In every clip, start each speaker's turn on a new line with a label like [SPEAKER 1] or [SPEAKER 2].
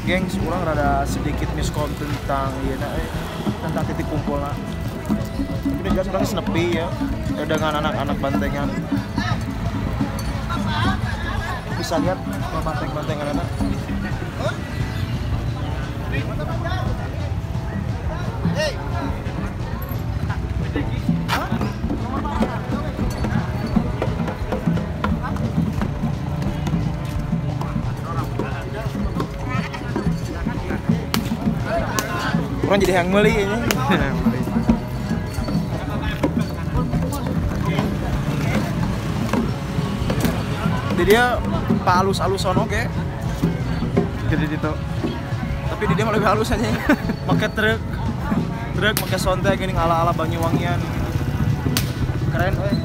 [SPEAKER 1] gengs, kurang rada sedikit miskom tentang tentang titik kumpul lah. Tapi dia sekarang senepi ya dengan anak-anak bantengan. Bisa lihat banteng-bantengan anak. Orang jadi yang beli ini. Jadi dia pak halus-halus sono ke.
[SPEAKER 2] Jadi itu.
[SPEAKER 1] Tapi dia mah lebih halus aja. Pakai truk pakai sontek gini ala-ala Banyuwangian. Keren euy.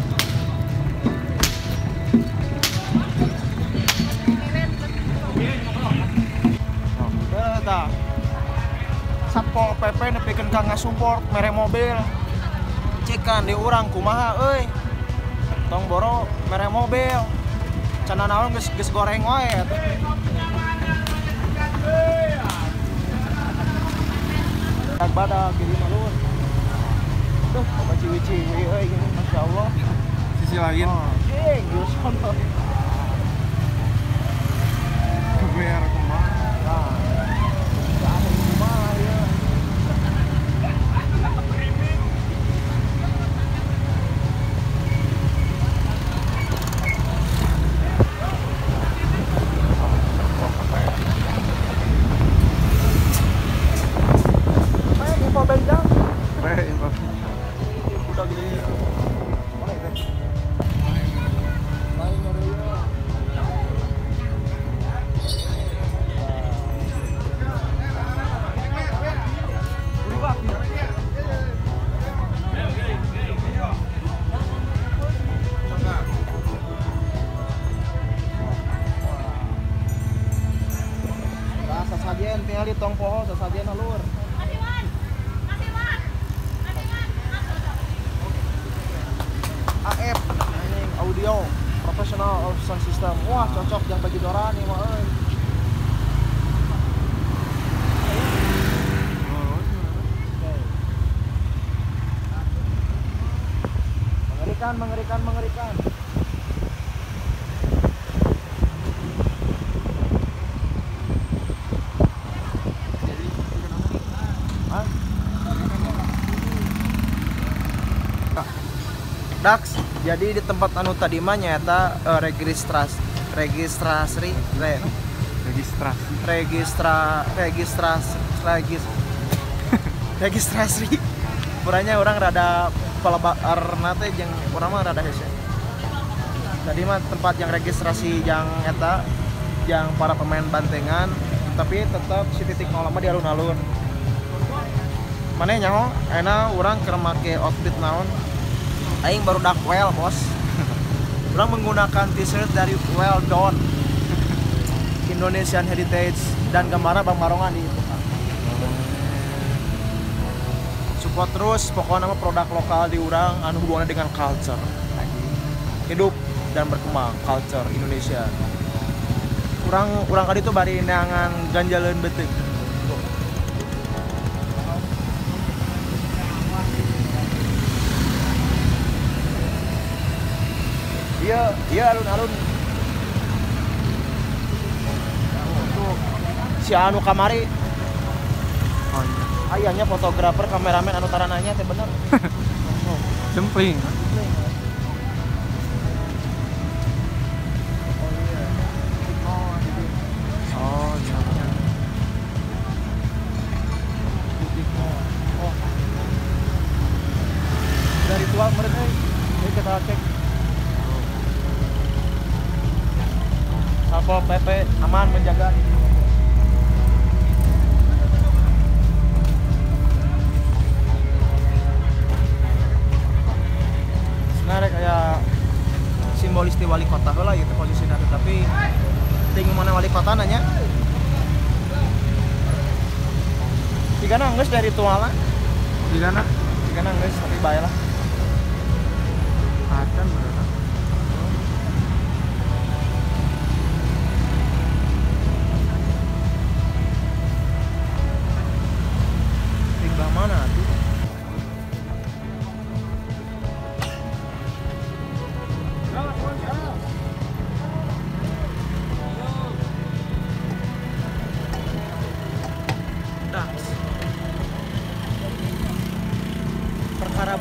[SPEAKER 1] Satpol PP nepikeun ka ngasupport mere mobil. Cikan di urang kumaha euy. Tong boro mere mobil. Cenah naon geus goreng wae atuh. Badak gini malun. Tuh, apa ciwi-ciwi euy gini masyaallah.
[SPEAKER 2] Sisi lain.
[SPEAKER 1] Jeng, geus sono.
[SPEAKER 2] Keber kumaha. Sasajen tinggal di tong poho sasajen alur. AF anjing audio professional sound system. Wah, cocok yang bagi doran nih mah euy. Mengerikan. Dax, jadi di tempat anu tadi mah nyata registrasi Puranya orang rada pelebar teh jeung urang mah rada hese. Tadi mah tempat yang registrasi yang eta yang para pemain bantengan, tapi tetap si titik nol mah di alun-alun. Maneh nyaho ayeuna urang keur make outfit naon? Aing baru dak well, bos. Urang menggunakan t-shirt dari Well Done Indonesian Heritage dan gambarnya Bang Marongan di itu. Support terus pokoknya nama produk lokal di urang anu hubungannya dengan culture. Hidup dan berkembang culture Indonesia. Urang kali itu bari neangan ganjaleun beuteung. Iya alun-alun. Si anu kamari. Oh iya.
[SPEAKER 1] Ayahnya fotografer, kameramen anu tarananya teh bener.
[SPEAKER 2] Jempling. Oh iya.
[SPEAKER 1] Dari tua mereka ini kita cek. Satpol PP aman menjaga. Sebenarnya kayak simbolis di wali kota lah gitu posisinya, tapi tinggi mana wali kota nanya. Tiga nangis dari tuala. Tiga nangis tapi baiklah.
[SPEAKER 2] Acan berapa?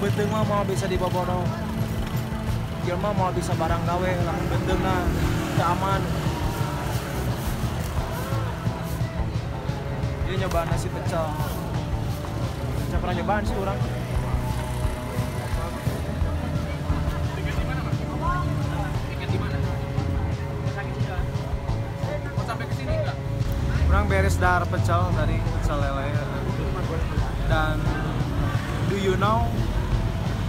[SPEAKER 1] beuteung mah mau bisa dibobodo. Jelema mau bisa barang gawe lamun beunteungna teu aman. Dia nyobaan nasi pecel. Saya pernah nyobaan sih orang. Orang beres dar pecel tadi, pecel lele. Dan do you know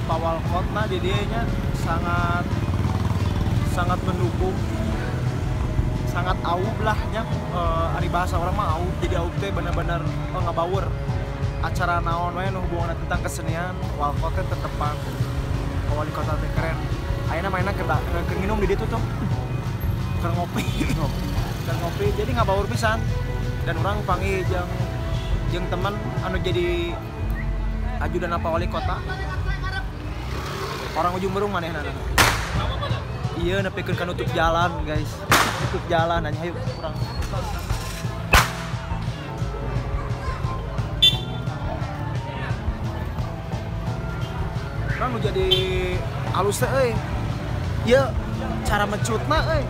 [SPEAKER 1] Pawal Kotna jadinya sangat mendukung, sangat aub lah nya. Ari bahasa orang mah aub, jadi aub teh bener-bener ngabaur acara naon we nu hubungan tentang kesenian. Pawal Kota terdepan, wali kota teh keren. Ayeuna mainna keur nginum di ditu tuh, keur ngopi. Jadi ngabaur pisan. Dan orang panggil jeung teman anu jadi ajudan apa wali kota. Orang ujung berung manehna. Iya nepikeun ka nutup jalan, guys. Nutup jalan hanya yuk kurang. Orang nu jadi alus teh euy. Ieu cara mecutna euy.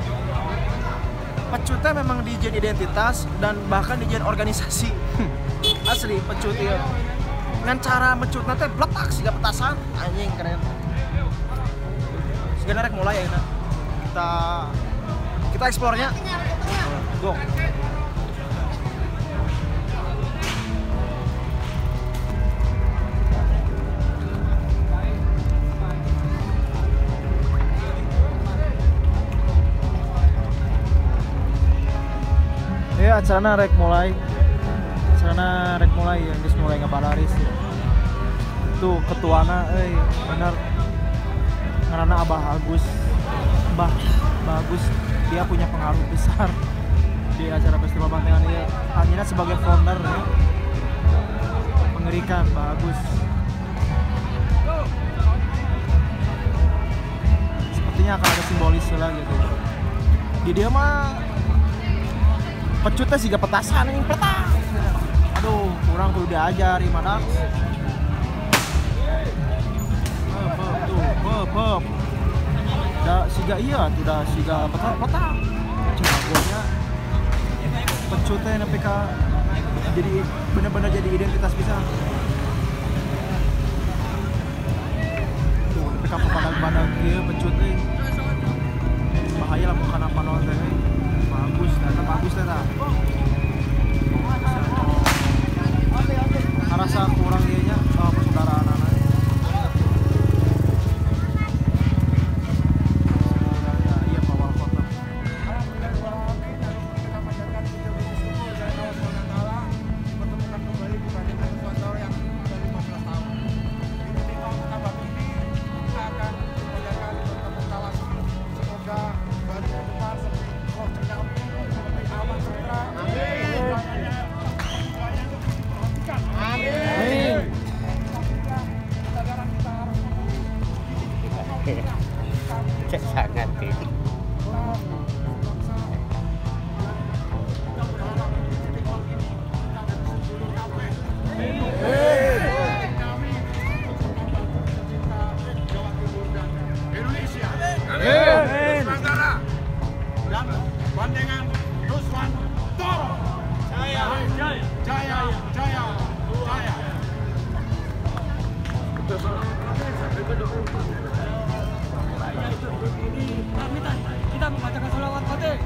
[SPEAKER 1] Pecutnya memang dijadiin identitas dan bahkan dijadiin organisasi. Asli pecut ya. Dengan cara mecutna teh bletak siga petasan anjing keren. Sebenarnya rek mulai ya kita eksplornya. Go. Ya acarana rek mulai yang geus mulai ngabalaris ya. Tuh ketuana bener ngaranna Abah Agus. Mbah Agus dia punya pengaruh besar di acara festival Bantengan ini. Hanya sebagai founder ya. Mengerikan Mbah Agus. Sepertinya akan ada simbolis lah gitu. Di dia mah pecutnya siga petasan yang petak. Aduh, kurang kudu diajari mana. Pep. Da siga iya tuh da siga petak. Jagonya pecutnya nepi ka jadi bener-bener jadi identitas bisa. Tuh, nepi ka papadag-padag ieu pecutnya. Bahaya lah bukan apa naon teh. Bagus teh tah. Rasa kurang dia nya persaudaraan anak. Iya Pawal Kota.
[SPEAKER 3] Sangat
[SPEAKER 4] Bandengan Ruswan Toro. Jaya. Kita membacakan sholawat Fatih.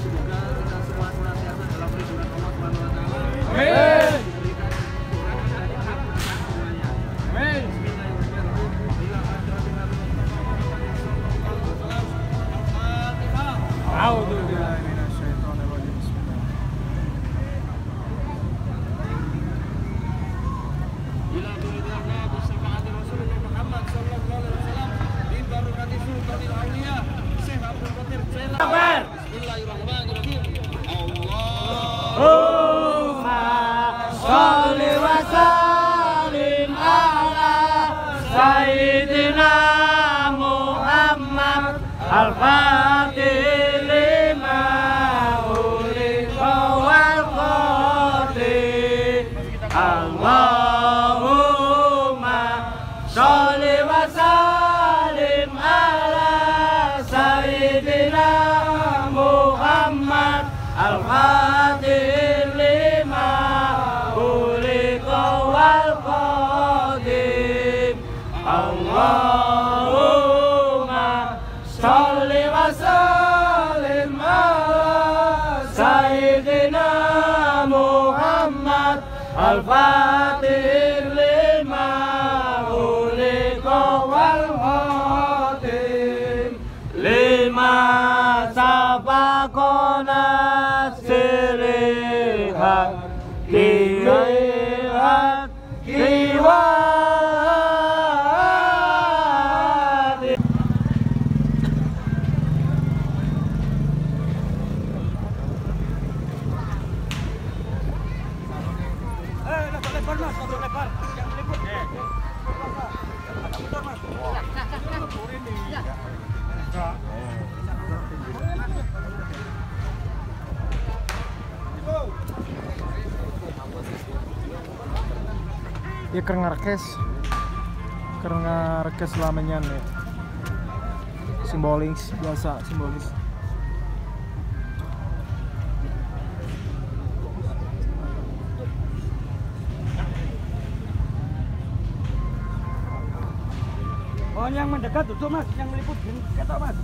[SPEAKER 4] Semoga kita semua senantiasa dalam lindungan Allah Subhanahu wa taala. Amin. Amin.
[SPEAKER 3] Sayyidina Muhammad Al-Fatih lima uliqa wal qadhi
[SPEAKER 2] Ya karena rekes selamanya nih. Simbolis biasa simbolis.
[SPEAKER 3] Oh, yang mendekat tutup mas, yang meliput ketok mas.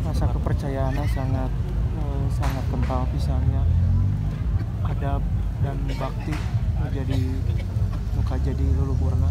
[SPEAKER 2] Rasa kepercayaannya sangat kental pisangnya, adab dan bakti jadi luluhurna.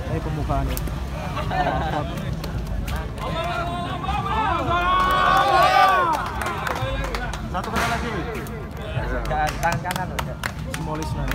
[SPEAKER 2] Ini pembukaan ya.
[SPEAKER 1] Satu kali lagi.
[SPEAKER 3] Tangan kanan loh.
[SPEAKER 2] Simbolis lah.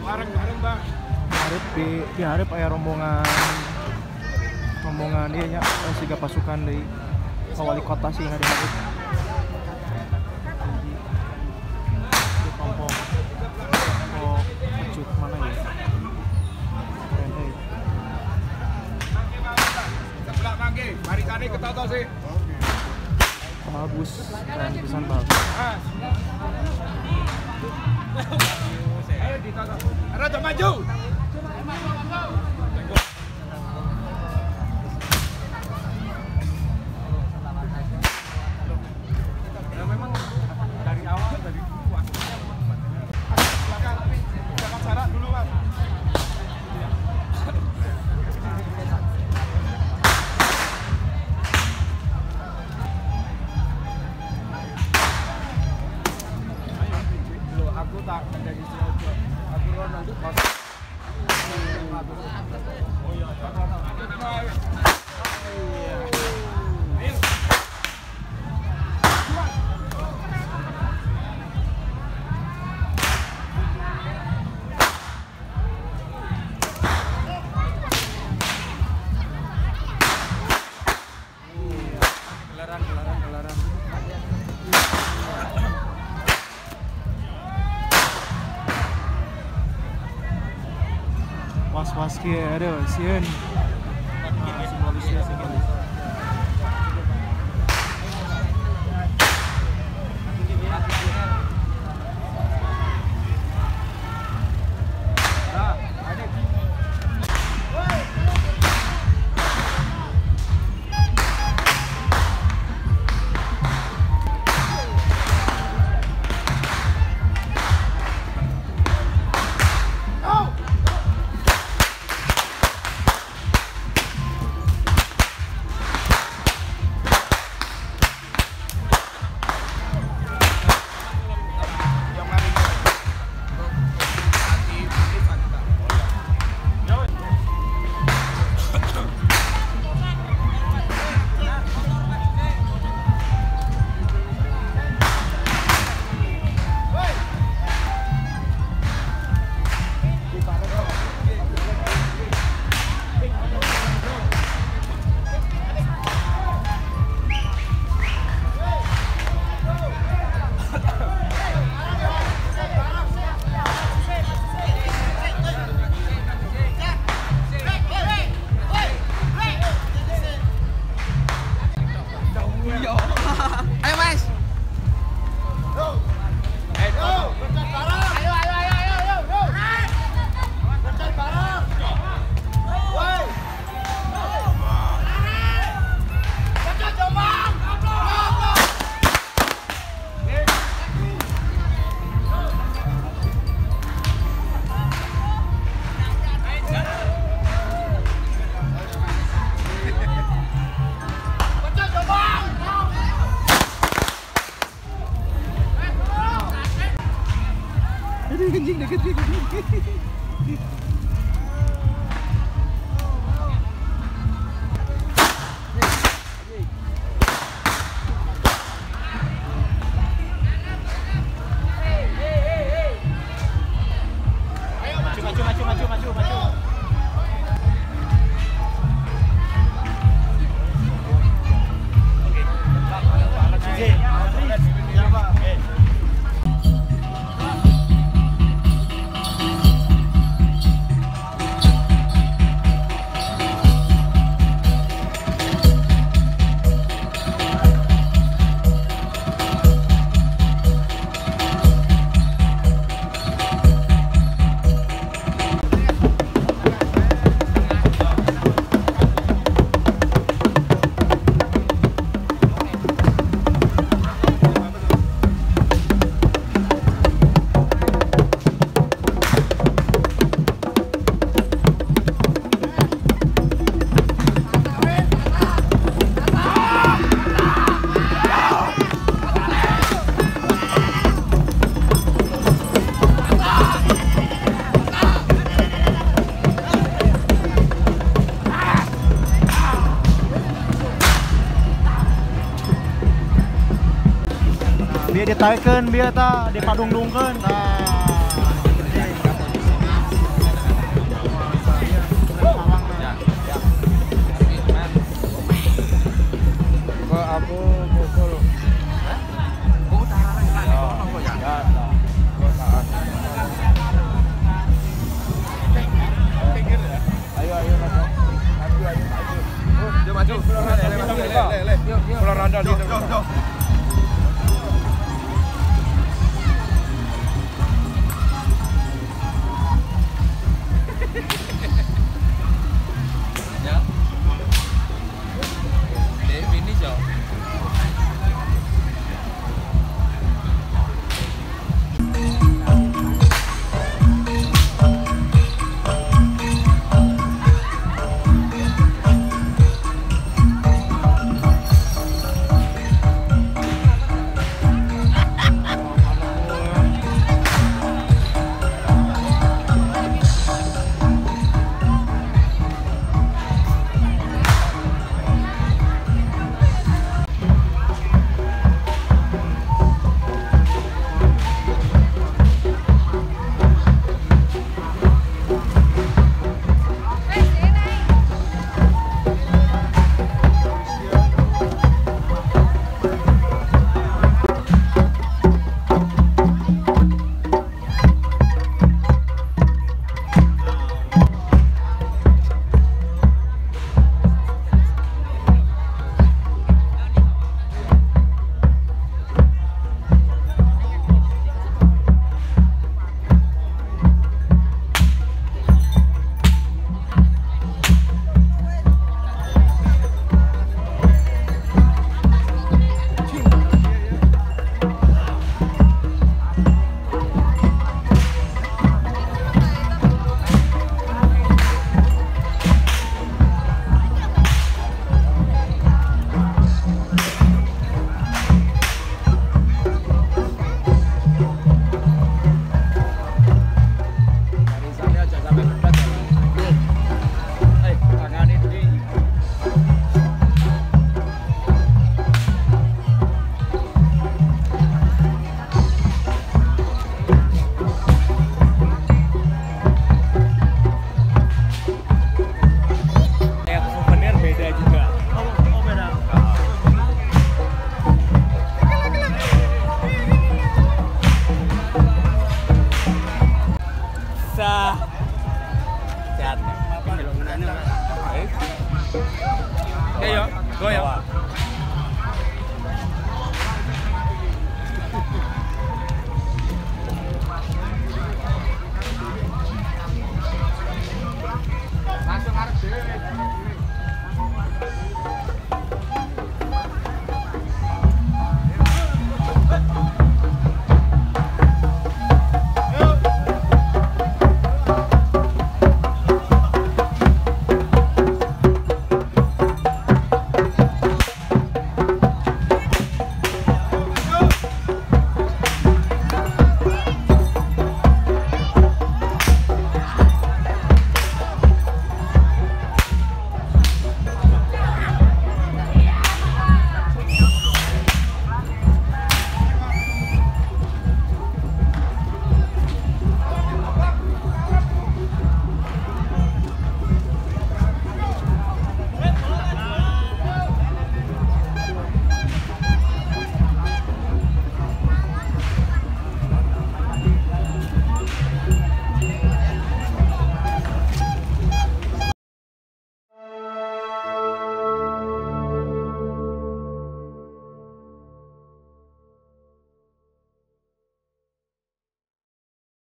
[SPEAKER 4] Bareng-bareng bang.
[SPEAKER 2] Di harap aya rombongan dia nya siga pasukan dari wali kota sih hari hari. Di kelompok pecut mana ya? Keren deh.
[SPEAKER 4] Sebelah mangke, mari tani ketoto sih.
[SPEAKER 2] Bagus, keren pisan bagus.
[SPEAKER 4] Ayo ditoto. Rada maju. Ya memang dari awal dari waktunya belakang jangan jarak dulu mas. Aku tak menjadi siapa. Aku nanti pas. Oh iya. Ayo. Gelaran.
[SPEAKER 2] Was kia ada sieun. Simbolisnya simbolis. anjing deket sih.
[SPEAKER 1] Maju. Biar ditaikeun biar ta dipadungdungkeun.
[SPEAKER 2] Aku